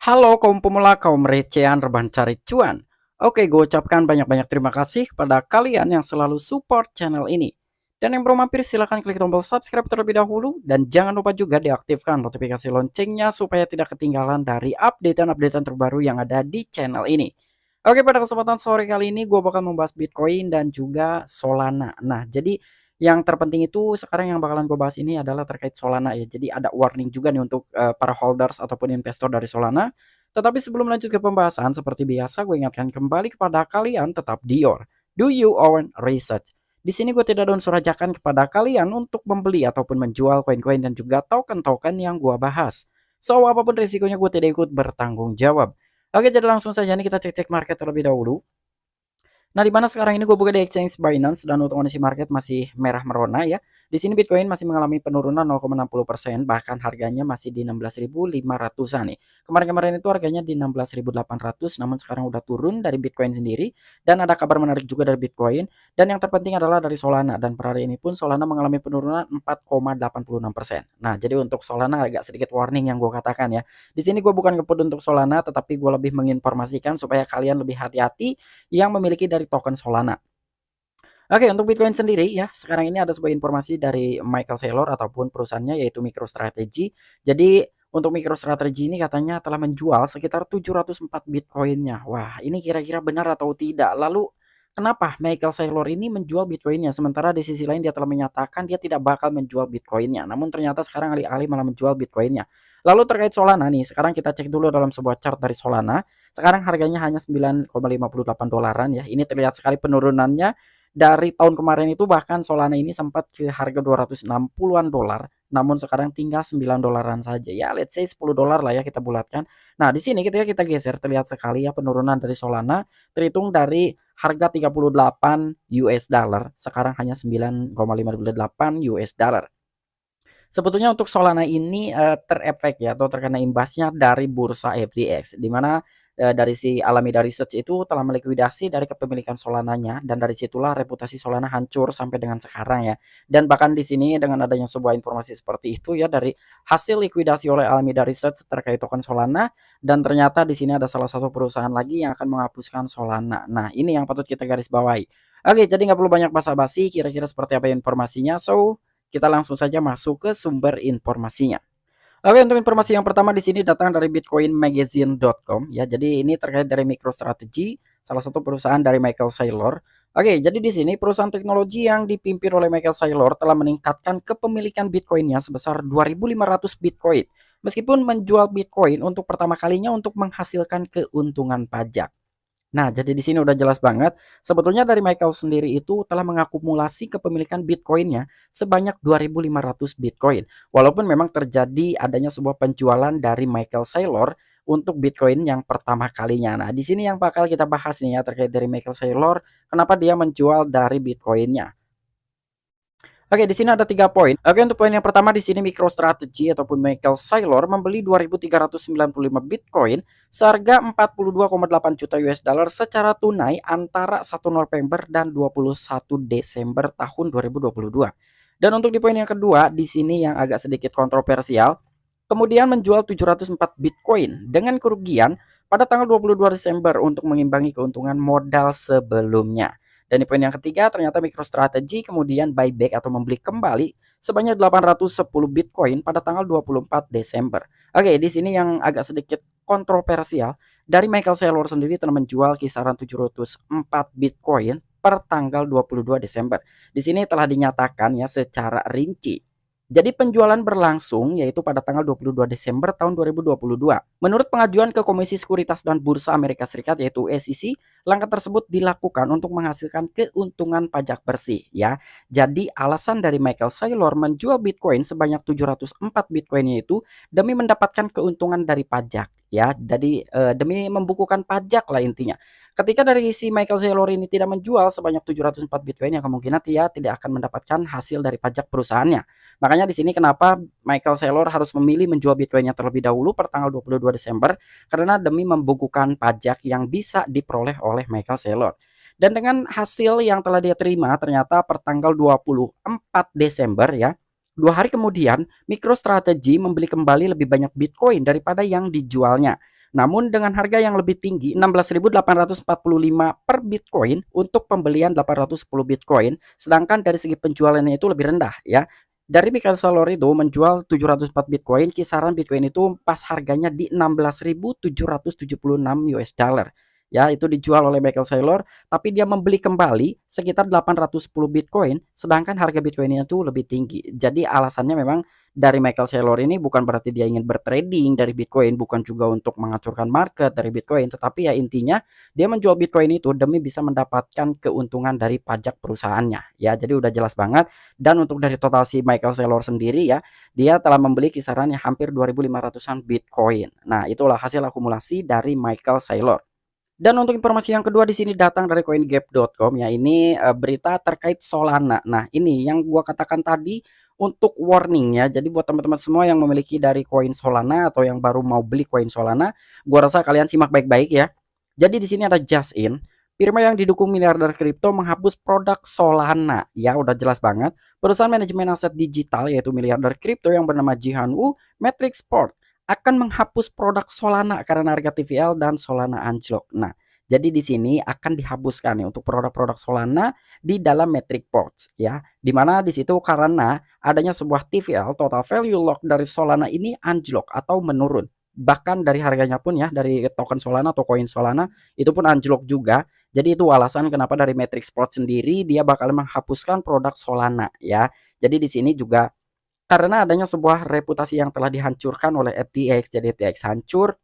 Halo kaum pemula, kaum recehan, rebahan cari cuan. Oke, gue ucapkan banyak-banyak terima kasih kepada kalian yang selalu support channel ini. Dan yang belum mampir silahkan klik tombol subscribe terlebih dahulu. Dan jangan lupa juga diaktifkan notifikasi loncengnya supaya tidak ketinggalan dari updatean-updatean terbaru yang ada di channel ini. Oke, pada kesempatan sore kali ini gue bakal membahas Bitcoin dan juga Solana. Nah, jadi yang terpenting itu sekarang yang bakalan gue bahas ini adalah terkait Solana ya. Jadi ada warning juga nih untuk para holders ataupun investor dari Solana. Tetapi sebelum lanjut ke pembahasan, seperti biasa gue ingatkan kembali kepada kalian tetap Dior. Do you own research? Di sini gue tidak ada unsur ajakan kepada kalian untuk membeli ataupun menjual koin-koin dan juga token-token yang gue bahas. So, apapun risikonya gue tidak ikut bertanggung jawab. Oke, jadi langsung saja nih kita cek-cek market terlebih dahulu. Nah, di mana sekarang ini gue buka di exchange Binance dan untuk kondisi market masih merah merona ya. Di sini Bitcoin masih mengalami penurunan 0,60%, bahkan harganya masih di 16.500-an nih. Kemarin-kemarin itu harganya di 16.800, namun sekarang udah turun dari Bitcoin sendiri dan ada kabar menarik juga dari Bitcoin dan yang terpenting adalah dari Solana dan per hari ini pun Solana mengalami penurunan 4,86%. Nah, jadi untuk Solana agak sedikit warning yang gue katakan ya. Di sini gue bukan ngeput untuk Solana tetapi gue lebih menginformasikan supaya kalian lebih hati-hati yang memiliki dari token Solana. Oke, untuk Bitcoin sendiri ya, sekarang ini ada sebuah informasi dari Michael Saylor ataupun perusahaannya yaitu MicroStrategy. Jadi untuk MicroStrategy ini katanya telah menjual sekitar 704 Bitcoinnya. Wah, ini kira-kira benar atau tidak? Lalu kenapa Michael Saylor ini menjual Bitcoinnya? Sementara di sisi lain dia telah menyatakan dia tidak bakal menjual Bitcoinnya. Namun ternyata sekarang alih-alih malah menjual Bitcoinnya. Lalu terkait Solana nih, sekarang kita cek dulu dalam sebuah chart dari Solana. Sekarang harganya hanya 9,58 dolaran ya. Ini terlihat sekali penurunannya dari tahun kemarin itu, bahkan Solana ini sempat ke harga 260-an dolar, namun sekarang tinggal 9 dolaran saja. Ya, let's say 10 dolar lah ya kita bulatkan. Nah, di sini ketika kita geser terlihat sekali ya penurunan dari Solana terhitung dari harga 38 US dollar sekarang hanya 9,58 US dollar. Sebetulnya untuk Solana ini terefek ya atau terkena imbasnya dari bursa FTX di mana dari si Alameda Research itu telah melikuidasi dari kepemilikan Solananya dan dari situlah reputasi Solana hancur sampai dengan sekarang ya. Dan bahkan di sini dengan adanya sebuah informasi seperti itu ya dari hasil likuidasi oleh Alameda Research terkait token Solana dan ternyata di sini ada salah satu perusahaan lagi yang akan menghapuskan Solana. Nah, ini yang patut kita garis bawahi. Oke, jadi nggak perlu banyak basa-basi, kira-kira seperti apa informasinya. So, kita langsung saja masuk ke sumber informasinya. Oke, untuk informasi yang pertama di sini datang dari bitcoinmagazine.com ya. Jadi ini terkait dari MicroStrategy, salah satu perusahaan dari Michael Saylor. Oke, jadi di sini perusahaan teknologi yang dipimpin oleh Michael Saylor telah meningkatkan kepemilikan Bitcoinnya sebesar 2.500 Bitcoin. Meskipun menjual Bitcoin untuk pertama kalinya untuk menghasilkan keuntungan pajak. Nah, jadi di sini udah jelas banget, sebetulnya dari Michael sendiri itu telah mengakumulasi kepemilikan Bitcoin-nya sebanyak 2.500 Bitcoin. Walaupun memang terjadi adanya sebuah penjualan dari Michael Saylor untuk Bitcoin yang pertama kalinya. Nah, di sini yang bakal kita bahas nih ya terkait dari Michael Saylor, kenapa dia menjual dari Bitcoin-nya. Oke, di sini ada 3 poin. Oke, untuk poin yang pertama di sini MicroStrategy ataupun Michael Saylor membeli 2.395 Bitcoin seharga 42,8 juta US dollar secara tunai antara 1 November dan 21 Desember tahun 2022. Dan untuk di poin yang kedua, di sini yang agak sedikit kontroversial, kemudian menjual 704 Bitcoin dengan kerugian pada tanggal 22 Desember untuk mengimbangi keuntungan modal sebelumnya. Dan di poin yang ketiga, ternyata MicroStrategy kemudian buyback atau membeli kembali sebanyak 810 Bitcoin pada tanggal 24 Desember. Oke, di sini yang agak sedikit kontroversial, dari Michael Saylor sendiri telah menjual kisaran 704 Bitcoin per tanggal 22 Desember. Di sini telah dinyatakan ya secara rinci. Jadi penjualan berlangsung yaitu pada tanggal 22 Desember tahun 2022. Menurut pengajuan ke Komisi Sekuritas dan Bursa Amerika Serikat yaitu SEC, langkah tersebut dilakukan untuk menghasilkan keuntungan pajak bersih ya. Jadi alasan dari Michael Saylor menjual Bitcoin sebanyak 704 Bitcoin yaitu demi mendapatkan keuntungan dari pajak ya. Jadi demi membukukan pajak lah intinya. Ketika dari si Michael Saylor ini tidak menjual sebanyak 704 Bitcoin yang kemungkinan dia tidak akan mendapatkan hasil dari pajak perusahaannya. Makanya di sini kenapa Michael Saylor harus memilih menjual Bitcoinnya terlebih dahulu per tanggal 22 Desember karena demi membukukan pajak yang bisa diperoleh oleh Michael Saylor. Dan dengan hasil yang telah dia terima ternyata per tanggal 24 Desember ya, 2 hari kemudian MicroStrategy membeli kembali lebih banyak Bitcoin daripada yang dijualnya. Namun dengan harga yang lebih tinggi 16.845 per Bitcoin untuk pembelian 810 Bitcoin, sedangkan dari segi penjualannya itu lebih rendah ya. Dari Michael Saylor itu menjual 704 Bitcoin, kisaran Bitcoin itu pas harganya di 16.776 US dollar. Ya, itu dijual oleh Michael Saylor, tapi dia membeli kembali sekitar 810 Bitcoin, sedangkan harga Bitcoinnya itu lebih tinggi. Jadi alasannya memang dari Michael Saylor ini bukan berarti dia ingin bertrading dari Bitcoin, bukan juga untuk mengacurkan market dari Bitcoin, tetapi ya intinya dia menjual Bitcoin itu demi bisa mendapatkan keuntungan dari pajak perusahaannya. Ya, jadi udah jelas banget. Dan untuk dari total si Michael Saylor sendiri ya, dia telah membeli kisarannya hampir 2.500-an Bitcoin. Nah, itulah hasil akumulasi dari Michael Saylor. Dan untuk informasi yang kedua di sini datang dari coingap.com ya, ini berita terkait Solana. Nah, ini yang gua katakan tadi untuk warning ya. Jadi buat teman-teman semua yang memiliki dari koin Solana atau yang baru mau beli koin Solana, gua rasa kalian simak baik-baik ya. Jadi di sini ada Just In, firma yang didukung miliarder kripto menghapus produk Solana. Ya, udah jelas banget. Perusahaan manajemen aset digital yaitu miliarder kripto yang bernama Jihan Wu, Matrix Sport akan menghapus produk Solana karena harga TVL dan Solana anjlok. Nah, jadi di sini akan dihapuskan nih untuk produk-produk Solana di dalam Metric Ports ya. Dimana di situ karena adanya sebuah TVL total value lock dari Solana ini anjlok atau menurun. Bahkan dari harganya pun ya, dari token Solana atau koin Solana itu pun anjlok juga. Jadi itu alasan kenapa dari Matrix Ports sendiri dia bakal menghapuskan produk Solana ya. Jadi di sini juga karena adanya sebuah reputasi yang telah dihancurkan oleh FTX. Jadi FTX hancur,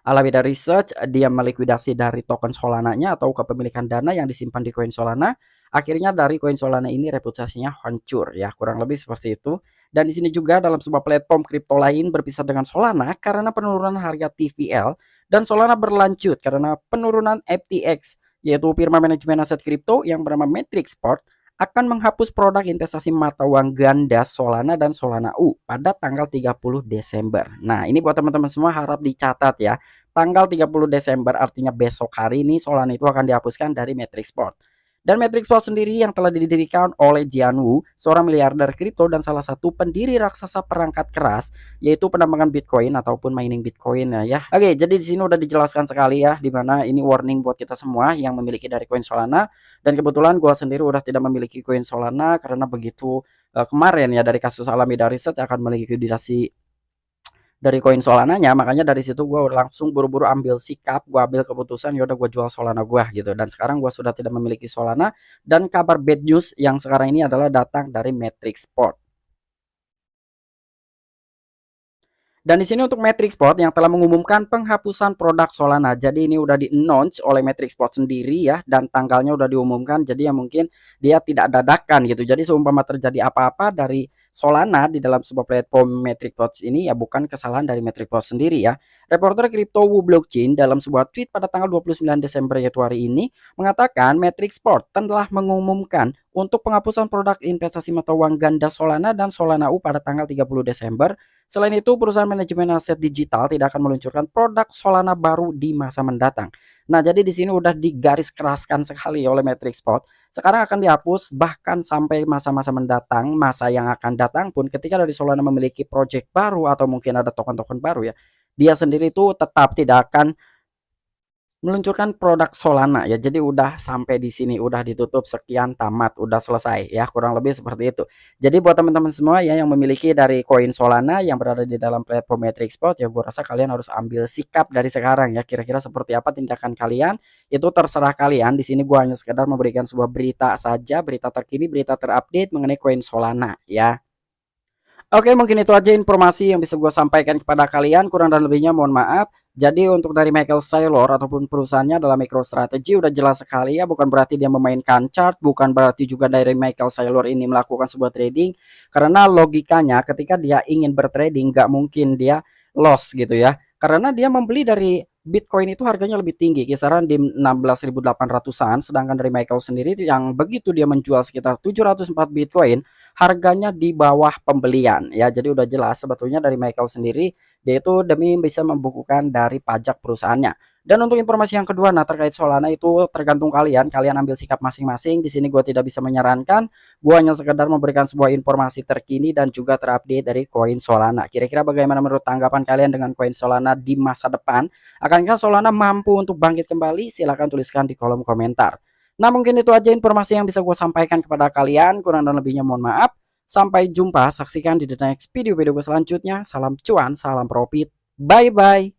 Alameda Research dia melikuidasi dari token Solana-nya atau kepemilikan dana yang disimpan di koin Solana. Akhirnya dari koin Solana ini reputasinya hancur ya, kurang lebih seperti itu. Dan di sini juga dalam sebuah platform kripto lain berpisah dengan Solana karena penurunan harga TVL, dan Solana berlanjut karena penurunan FTX yaitu firma manajemen aset kripto yang bernama Matrix Sport akan menghapus produk investasi mata uang ganda Solana dan Solana U pada tanggal 30 Desember. Nah, ini buat teman-teman semua harap dicatat ya. Tanggal 30 Desember artinya besok hari ini Solana itu akan dihapuskan dari Matrix Sport. Dan Matrix Sport sendiri yang telah didirikan oleh Jian Wu, seorang miliarder kripto dan salah satu pendiri raksasa perangkat keras, yaitu penambangan Bitcoin ataupun mining Bitcoin ya. Oke, jadi di sini udah dijelaskan sekali ya, dimana ini warning buat kita semua yang memiliki dari koin Solana. Dan kebetulan gua sendiri udah tidak memiliki koin Solana karena begitu kemarin ya dari kasus Alameda Research akan melikuidasi dari koin Solananya, makanya dari situ gue langsung buru-buru ambil sikap, gue ambil keputusan yaudah gue jual Solana gue gitu. Dan sekarang gue sudah tidak memiliki Solana, dan kabar bad news yang sekarang ini adalah datang dari Matrix Sport. Dan di sini untuk Matrix Sport yang telah mengumumkan penghapusan produk Solana. Jadi ini udah di-announce oleh Matrix Sport sendiri ya, dan tanggalnya udah diumumkan. Jadi ya mungkin dia tidak dadakan gitu. Jadi seumpama terjadi apa-apa dari Solana di dalam sebuah platform Matrix Sport ini ya bukan kesalahan dari Matrix Sport sendiri ya. Reporter Crypto Wu Blockchain dalam sebuah tweet pada tanggal 29 Desember yaitu hari ini mengatakan Matrix Sport telah mengumumkan untuk penghapusan produk investasi mata uang ganda Solana dan Solana U pada tanggal 30 Desember. Selain itu, perusahaan manajemen aset digital tidak akan meluncurkan produk Solana baru di masa mendatang. Nah, jadi di sini udah digaris keraskan sekali oleh Matrix Sport. Sekarang akan dihapus bahkan sampai masa-masa mendatang, masa yang akan datang pun ketika dari Solana memiliki project baru atau mungkin ada token-token baru ya. Dia sendiri itu tetap tidak akan meluncurkan produk Solana ya. Jadi udah sampai di sini, udah ditutup sekian tamat, udah selesai ya, kurang lebih seperti itu. Jadi buat teman-teman semua ya yang memiliki dari koin Solana yang berada di dalam platform Matrix Sport ya, gue rasa kalian harus ambil sikap dari sekarang ya. Kira-kira seperti apa tindakan kalian itu terserah kalian. Di sini gue hanya sekedar memberikan sebuah berita saja, berita terkini, berita terupdate mengenai koin Solana ya. Oke, mungkin itu aja informasi yang bisa gue sampaikan kepada kalian. Kurang dan lebihnya mohon maaf. Jadi untuk dari Michael Saylor ataupun perusahaannya adalah MicroStrategy udah jelas sekali ya. Bukan berarti dia memainkan chart, bukan berarti juga dari Michael Saylor ini melakukan sebuah trading. Karena logikanya ketika dia ingin bertrading nggak mungkin dia loss gitu ya. Karena dia membeli dari Bitcoin itu harganya lebih tinggi, kisaran di 16.800-an, sedangkan dari Michael sendiri itu yang begitu dia menjual sekitar 704 Bitcoin, harganya di bawah pembelian ya. Jadi udah jelas sebetulnya dari Michael sendiri dia itu demi bisa membukukan dari pajak perusahaannya. Dan untuk informasi yang kedua, nah terkait Solana itu tergantung kalian, kalian ambil sikap masing-masing. Di sini gue tidak bisa menyarankan, gue hanya sekedar memberikan sebuah informasi terkini dan juga terupdate dari koin Solana. Kira-kira bagaimana menurut tanggapan kalian dengan koin Solana di masa depan? Akankah Solana mampu untuk bangkit kembali? Silahkan tuliskan di kolom komentar. Nah mungkin itu aja informasi yang bisa gue sampaikan kepada kalian, kurang dan lebihnya mohon maaf. Sampai jumpa, saksikan di the next video gue selanjutnya. Salam cuan, salam profit, bye bye.